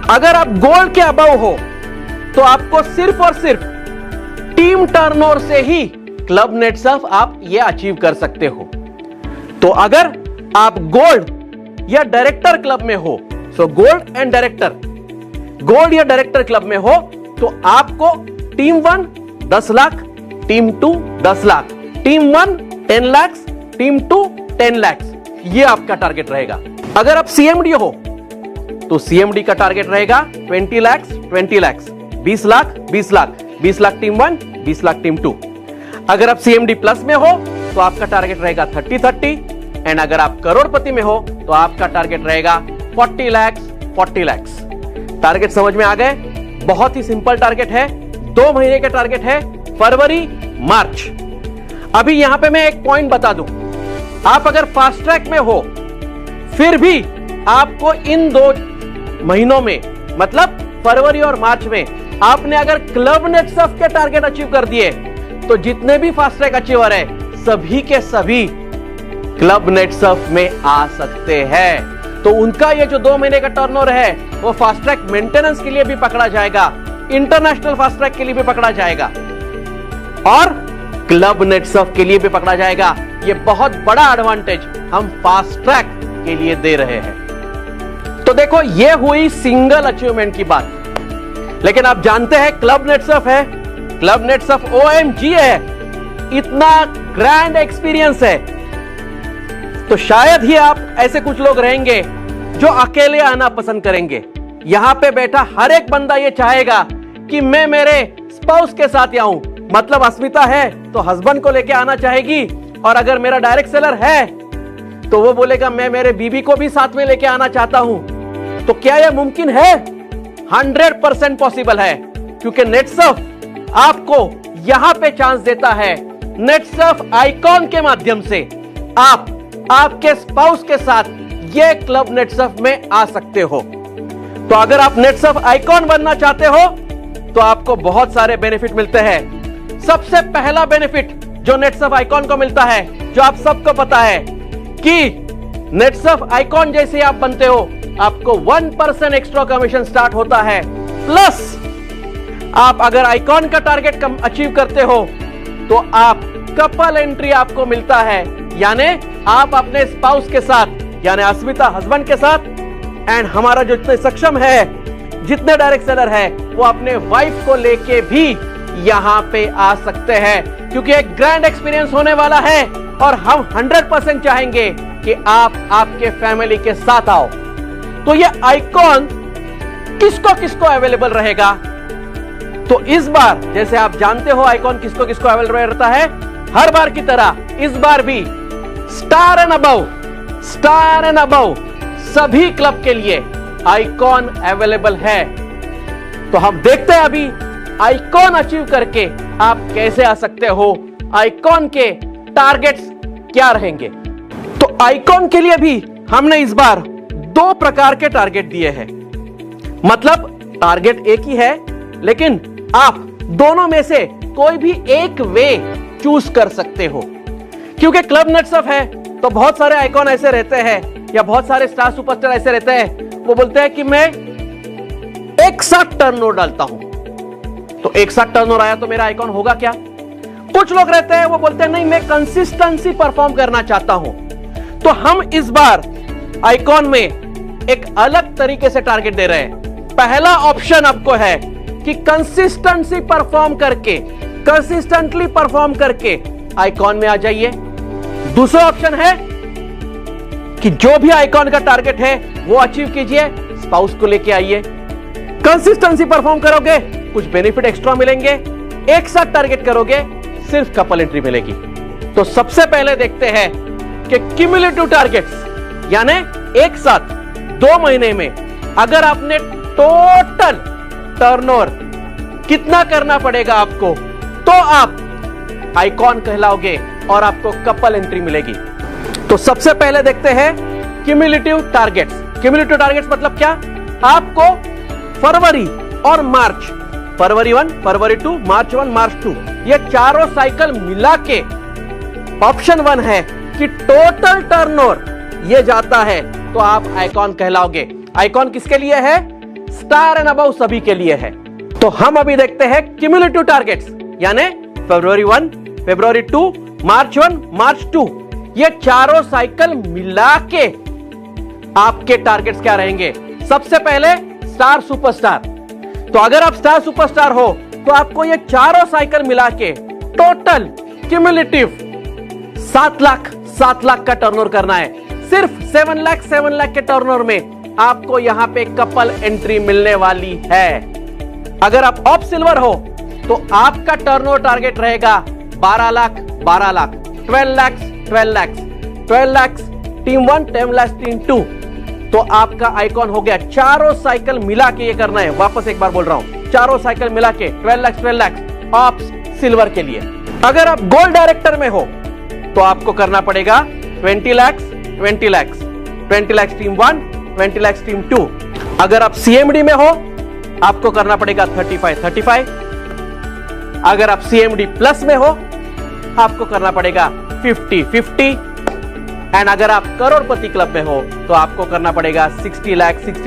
अगर आप गोल्ड के अबव हो तो आपको सिर्फ और सिर्फ टीम टर्नओवर से ही क्लब नेट सर्फ आप ये अचीव कर सकते हो। तो अगर आप गोल्ड या डायरेक्टर क्लब में हो, so gold and director, gold या डायरेक्टर क्लब में हो, तो आपको team 1 10 lakh, team 2 10 lakh, team 1 10 lakh, team 2 10 lakh, ये आपका टारगेट रहेगा। अगर आप सीएमडी हो तो सीएमडी का टारगेट रहेगा 20 लाख, 20 लाख, 20 लाख, 20 लाख, 20 लाख टीम 1, 20 लाख टीम 2। अगर आप सीएमडी प्लस में हो तो आपका टारगेट रहेगा 30-30, एंड अगर आप करोड़पति में हो तो आपका टारगेट रहेगा 40 लाख, 40 लाख। टारगेट समझ में आ गए? बहुत ही सिंपल टारगेट है, 2 महीने का टारगेट है, फरवरी मार्च। अभी यहां पे मैं एक पॉइंट बता दूं, आप अगर फास्ट ट्रैक में हो फिर भी आपको इन 2 महीनों में, मतलब फरवरी और मार्च में, आपने अगर क्लब नेट सर्फ के टारगेट अचीव कर दिए तो जितने भी फास्ट ट्रैक अचीवर है सभी के सभी क्लब नेट सर्फ में आ सकते हैं। तो उनका ये जो 2 महीने का टर्नओवर है वो फास्ट ट्रैक मेंटेनेंस के लिए भी पकड़ा जाएगा, इंटरनेशनल फास्ट ट्रैक के लिए भी पकड़ा जाएगा और क्लब नेट सर्फ के लिए भी पकड़ा जाएगा। ये बहुत बड़ा एडवांटेज हम फास्ट ट्रैक के लिए दे रहे हैं। तो देखो, ये हुई सिंगल अचीवमेंट की बात, लेकिन आप जानते हैं क्लब नेट सर्फ है, क्लब नेट सर्फ OMG है, इतना ग्रैंड एक्सपीरियंस है। तो शायद ही आप ऐसे कुछ लोग रहेंगे जो अकेले आना पसंद करेंगे। यहां पे बैठा हर एक बंदा ये चाहेगा कि मैं मेरे स्पाउस के साथ आऊं, मतलब अस्मिता है तो हस्बैंड को लेके आना चाहेगी, और अगर मेरा डायरेक्ट सेलर है तो वो बोलेगा मैं मेरे बीबी को भी साथ में लेके आना चाहता हूं। तो क्या यह मुमकिन है? 100% पॉसिबल है, क्योंकि नेट सर्फ आपको यहां पे चांस देता है। नेट सर्फ आइकॉन के माध्यम से आप आपके स्पाउस के साथ ये क्लब नेट सर्फ में आ सकते हो। तो अगर आप नेट सर्फ आइकॉन बनना चाहते हो तो आपको बहुत सारे बेनिफिट मिलते हैं। सबसे पहला बेनिफिट जो नेट सर्फ आइकॉन को मिलता है, जो आप सबको पता है कि नेट सर्फ आइकॉन जैसे आप बनते हो आपको 1% एक्स्ट्रा कमीशन स्टार्ट होता है, प्लस आप अगर आइकॉन का टारगेट अचीव करते हो तो आप कपल एंट्री आपको मिलता है, यानी आप अपने स्पाउस के साथ, यानी अस्मिता हस्बैंड के साथ एंड हमारा जो जितने सक्षम है, जितने डायरेक्ट सेलर है, वो अपने वाइफ को लेके भी यहां पे आ सकते हैं, क्योंकि एक ग्रैंड एक्सपीरियंस होने वाला है और हम 100% चाहेंगे कि आप आपके फैमिली के साथ आओ। तो ये आइकॉन किसको किसको अवेलेबल रहेगा? तो इस बार जैसे आप जानते हो आइकॉन किसको किसको अवेलेबल रहता है, हर बार की तरह इस बार भी स्टार एंड अबव सभी क्लब के लिए आइकॉन अवेलेबल है। तो हम देखते हैं अभी आइकॉन अचीव करके आप कैसे आ सकते हो, आइकॉन के टारगेट्स क्या रहेंगे। तो आइकॉन के लिए भी हमने इस बार 2 प्रकार के टारगेट दिए हैं। मतलब टारगेट एक ही है, लेकिन आप दोनों में से कोई भी एक वे चूज कर सकते हो। क्योंकि क्लब नेट्सअप है तो बहुत सारे आइकॉन ऐसे रहते हैं या बहुत सारे स्टार सुपरस्टार ऐसे रहते हैं, वो बोलते हैं कि मैं एक साथ टर्नओवर डालता हूं, तो एक साथ टर्नओवर आया तो मेरा आइकॉन होगा क्या? कुछ लोग रहते हैं वो बोलते हैं नहीं, मैं कंसिस्टेंसी परफॉर्म करना चाहता हूं। तो हम इस बार आइकॉन में एक अलग तरीके से टारगेट दे रहे हैं। पहला ऑप्शन आपको है कि कंसिस्टेंटली परफॉर्म करके आइकॉन में आ जाइए। दूसरा ऑप्शन है कि जो भी आइकॉन का टारगेट है वो अचीव कीजिए, स्पाउस को लेके आइए। कंसिस्टेंसी परफॉर्म करोगे, कुछ बेनिफिट एक्स्ट्रा मिलेंगे। एक साथ टारगेट करोगे, सिर्फ कपल एंट्री मिलेगी। तो सबसे पहले देखते हैं कि क्यूमुलेटिव टारगेट्स, यानी एक साथ 2 महीने में अगर आपने टोटल टर्नओवर कितना करना पड़ेगा आपको, तो आप आइकॉन कहलाओगे और आपको कपल एंट्री मिलेगी। तो सबसे पहले देखते हैं क्यूमुलेटिव टारगेट्स। क्यूमुलेटिव टारगेट्स मतलब क्या? आपको फरवरी और मार्च, फरवरी 1, फरवरी 2, मार्च 1, मार्च 2, ये चारों साइकिल मिला के ऑप्शन 1 है कि टोटल टर्नओवर ये जाता है तो आप आइकॉन कहलाओगे। आइकॉन किसके लिए है? स्टार एंड अबव सभी के लिए है। तो हम अभी देखते हैं क्यूमुलेटिव टारगेट्स, यानी फरवरी 1, फरवरी 2, मार्च 1, मार्च 2, ये चारों साइकिल मिला के आपके टारगेट्स क्या रहेंगे। सबसे पहले स्टार सुपरस्टार। तो अगर आप स्टार सुपरस्टार हो तो आपको ये चारों साइकिल मिला के टोटल क्यूमुलेटिव 7 लाख का टर्नओवर करना है। सिर्फ 7 लाख के टर्नओवर में आपको यहां पे कपल एंट्री मिलने वाली है। अगर आप ऑफ सिल्वर हो तो आपका टर्नओवर टारगेट रहेगा 12 लाख, 12 लाख टीम 1, 10 लाख टीम 2। तो आपका आइकॉन हो गया। चारों साइकिल मिला के ये करना है। वापस एक बार बोल रहा हूं, चारों साइकिल मिला के 12 लाख ऑफ सिल्वर के लिए। अगर आप गोल्ड डायरेक्टर में हो तो आपको करना पड़ेगा 20 लाख टीम 1, 20 लाख टीम 2। अगर आप सीएमडी में हो आपको करना पड़ेगा 35। अगर आप सीएमडी प्लस में हो आपको करना पड़ेगा 50। एंड अगर आप करोड़पति क्लब में हो तो आपको करना पड़ेगा 60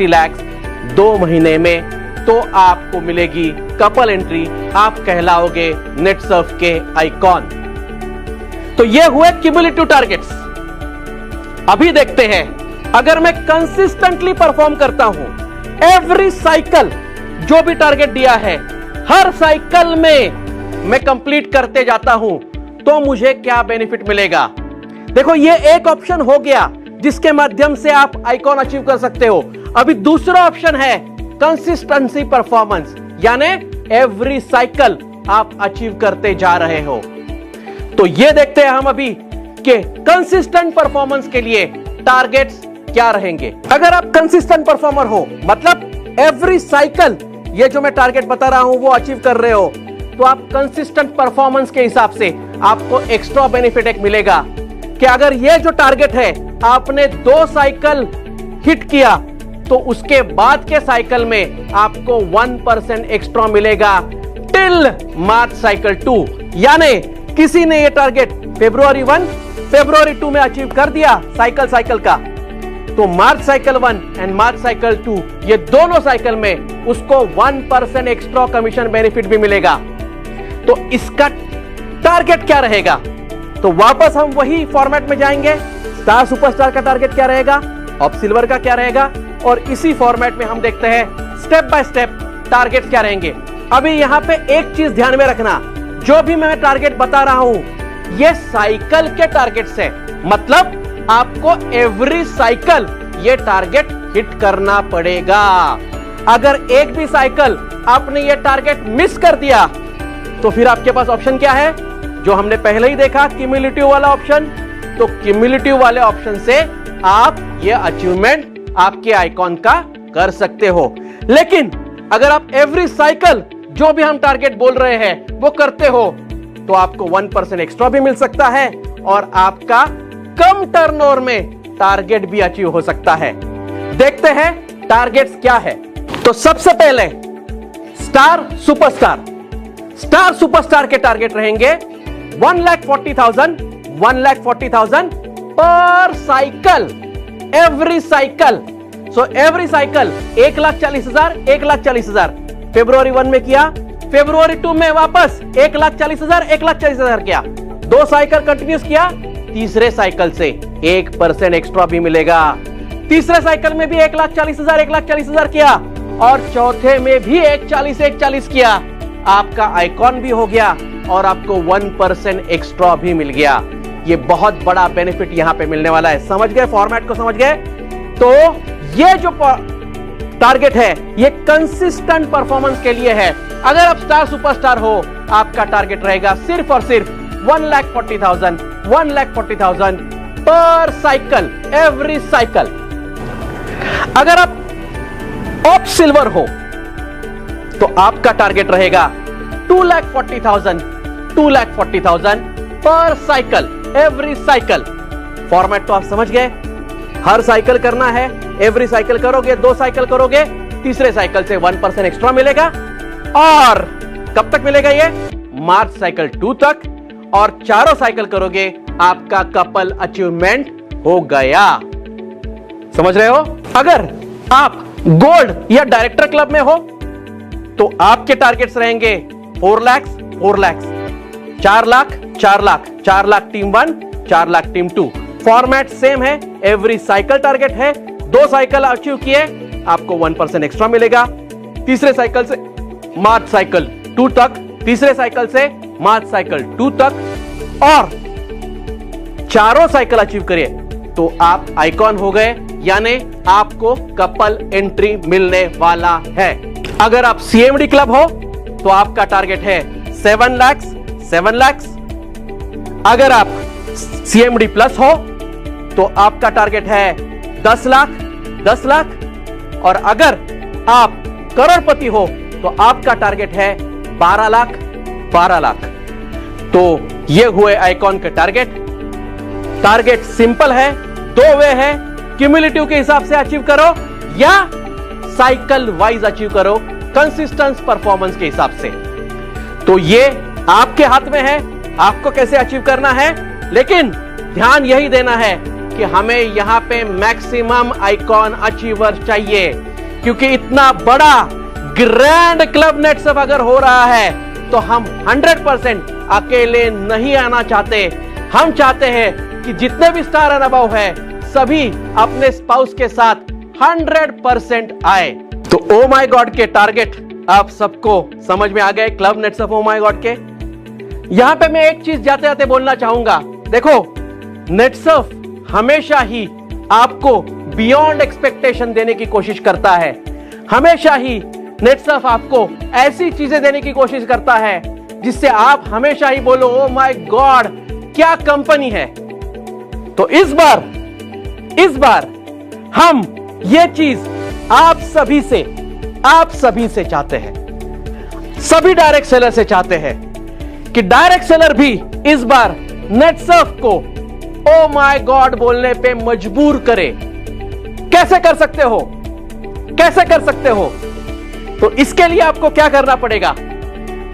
लाख 2 महीने में, तो आपको मिलेगी कपल एंट्री। आप कहलाओगे नेटसर्फ के आइकॉन। तो ये हुए क्यूमुलेटिव टारगेट्स। अभी देखते हैं अगर मैं कंसिस्टेंटली परफॉर्म करता हूं, एवरी साइकिल जो भी टारगेट दिया है हर साइकिल में मैं कंप्लीट करते जाता हूं, तो मुझे क्या बेनिफिट मिलेगा। देखो ये एक ऑप्शन हो गया जिसके माध्यम से आप आइकॉन अचीव कर सकते हो। अभी दूसरा ऑप्शन है कंसिस्टेंसी परफॉर्मेंस, यानी एवरी साइकिल आप अचीव करते जा रहे हो। तो ये देखते हैं हम अभी कि कंसिस्टेंट परफॉर्मेंस के लिए टारगेट्स क्या रहेंगे। अगर आप कंसिस्टेंट परफॉर्मर हो, मतलब एवरी साइकिल ये जो मैं टारगेट बता रहा हूं वो अचीव कर रहे हो, तो आप कंसिस्टेंट परफॉर्मेंस के हिसाब से आपको एक्स्ट्रा बेनिफिट एक मिलेगा कि अगर ये जो टारगेट है आपने 2 साइकिल हिट किया तो उसके बाद के साइकिल में आपको 1% एक्स्ट्रा मिलेगा टिल मार्च साइकिल 2। यानी किसी ने ये टारगेट फरवरी 1, फरवरी 2 में अचीव कर दिया साइकिल का, तो मार्च साइकिल 1 एंड मार्च साइकिल 2 ये दोनों साइकिल में उसको 1% एक्स्ट्रा कमीशन बेनिफिट भी मिलेगा। तो इसका टारगेट क्या रहेगा? तो वापस हम वही फॉर्मेट में जाएंगे। स्टार सुपरस्टार का टारगेट क्या रहेगा, ऑफ सिल्वर का क्या रहेगा, और इसी फॉर्मेट में हम देखते हैं स्टेप बाय स्टेप टारगेट क्या रहेंगे। अभी यहां पे एक चीज ध्यान में रखना, जो भी मैं टारगेट बता रहा हूं ये साइकिल के टारगेट्स है, मतलब आपको एवरी साइकिल ये टारगेट हिट करना पड़ेगा। अगर एक भी साइकिल आपने ये टारगेट मिस कर दिया तो फिर आपके पास ऑप्शन क्या है, जो हमने पहले ही देखा क्यूमुलेटिव वाला ऑप्शन। तो क्यूमुलेटिव वाले ऑप्शन से आप ये अचीवमेंट आपके आइकॉन का कर सकते हो। लेकिन अगर आप एवरी साइकिल जो भी हम टारगेट बोल रहे हैं वो करते हो तो आपको 1% एक्स्ट्रा भी मिल सकता है और आपका कम टर्नओवर में टारगेट भी अचीव हो सकता है। देखते हैं टारगेट्स क्या है। तो सबसे पहले स्टार सुपरस्टार, स्टार सुपरस्टार के टारगेट रहेंगे 1,40,000 पर cycle, every cycle. So every cycle 1,40,000 February 1 में किया, फेब्रुआरी 2 में वापस 1,40,000 किया, 2 साइकिल कंटिन्यूस किया, तीसरे साइकिल से 1% एक्स्ट्रा भी मिलेगा। तीसरे साइकिल में भी 1,40,000 किया और चौथे में भी 1,40,000 किया, आपका आइकॉन भी हो गया और आपको 1% एक्स्ट्रा भी मिल गया। ये बहुत बड़ा बेनिफिट यहां पे मिलने वाला है। समझ गए, फॉर्मेट को समझ गए? तो ये जो टारगेट है ये कंसिस्टेंट परफॉर्मेंस के लिए है। अगर आप स्टार सुपरस्टार हो आपका टारगेट रहेगा सिर्फ और सिर्फ 1,40,000 पर साइकिल, एवरी साइकिल। अगर आप ऑप सिल्वर हो तो आपका टारगेट रहेगा 2,40,000 पर साइकिल, एवरी साइकिल। फॉर्मेट तो आप समझ गए, हर साइकिल करना है, एवरी साइकिल करोगे, 2 साइकिल करोगे, तीसरे साइकिल से 1% एक्स्ट्रा मिलेगा। और कब तक मिलेगा ये? मार्च साइकिल 2 तक। और चारों साइकिल करोगे आपका कपल अचीवमेंट हो गया। समझ रहे हो? अगर आप गोल्ड या डायरेक्टर क्लब में हो तो आपके टारगेट्स रहेंगे 4 lakh, 4 lakh, 4 lakh team 1, 4 lakh team 2। Format same है, एवरी साइकिल टारगेट है, 2 साइकिल अचीव किए आपको 1% एक्स्ट्रा मिलेगा। तीसरे साइकिल से मार्च साइकिल 2 तक, तीसरे साइकिल से मार्च साइकिल 2 तक और चारों साइकिल अचीव करिए तो आप आइकॉन हो गए, यानी आपको कपल एंट्री मिलने वाला है। अगर आप सीएमडी क्लब हो तो आपका टारगेट है 7 लाख। अगर आप सीएमडी प्लस हो तो आपका टारगेट है 10 लाख। और अगर आप करोड़पति हो तो आपका टारगेट है 12 लाख। तो ये हुए आइकॉन के टारगेट। टारगेट सिंपल है, 2 वे है, क्यूमुलेटिव के हिसाब से अचीव करो या साइकिल वाइज अचीव करो, कंसिस्टेंस परफॉर्मेंस के हिसाब से। तो ये आपके हाथ में है, आपको कैसे अचीव करना है। लेकिन ध्यान यही देना है कि हमें यहां पे मैक्सिमम आइकॉन अचीवर चाहिए, क्योंकि इतना बड़ा ग्रैंड क्लब नेटसर्फ अगर हो रहा है तो हम 100% अकेले नहीं आना चाहते। हम चाहते हैं कि जितने भी स्टार एंड अबव है सभी अपने स्पाउस के साथ 100% आए। तो ओ माय गॉड के टारगेट आप सबको समझ में आ गए, club Netsurf O my God के। यहां पे मैं एक चीज जाते जाते बोलना चाहूंगा। देखो, नेटसर्फ हमेशा ही आपको बियॉन्ड एक्सपेक्टेशन देने की कोशिश करता है। हमेशा ही नेटसर्फ आपको ऐसी चीजें देने की कोशिश करता है जिससे आप हमेशा ही बोलो ओ माय गॉड क्या कंपनी है। तो इस बार हम ये चीज आप सभी से चाहते हैं, सभी डायरेक्ट सेलर से चाहते हैं कि डायरेक्ट सेलर भी इस बार नेटसर्फ को ओ माय गॉड बोलने पे मजबूर करे। कैसे कर सकते हो? तो इसके लिए आपको क्या करना पड़ेगा?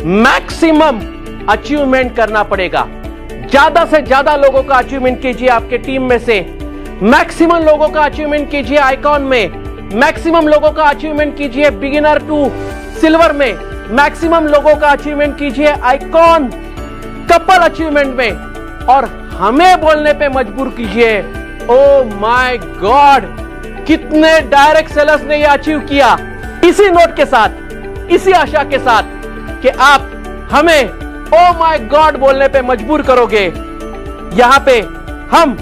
मैक्सिमम अचीवमेंट करना पड़ेगा। ज्यादा से ज्यादा लोगों का अचीवमेंट कीजिए आपके टीम में से, मैक्सिमम लोगों का अचीवमेंट कीजिए आइकॉन में, मैक्सिमम लोगों का अचीवमेंट कीजिए बिगिनर टू सिल्वर में, मैक्सिमम लोगों का अचीवमेंट कीजिए आइकॉन कपल अचीवमेंट में, और हमें बोलने पे मजबूर कीजिए ओ माय गॉड कितने डायरेक्ट सेलर्स ने यह अचीव किया, इसी नोट के साथ, इसी आशा के साथ कि आप हमें ओ माय गॉड बोलने पे मजबूर करोगे, यहां पे हम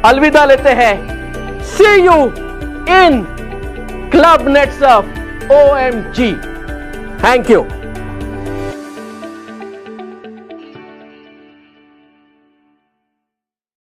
अलविदा लेते हैं। See you in club Netsurf OMG। Thank you.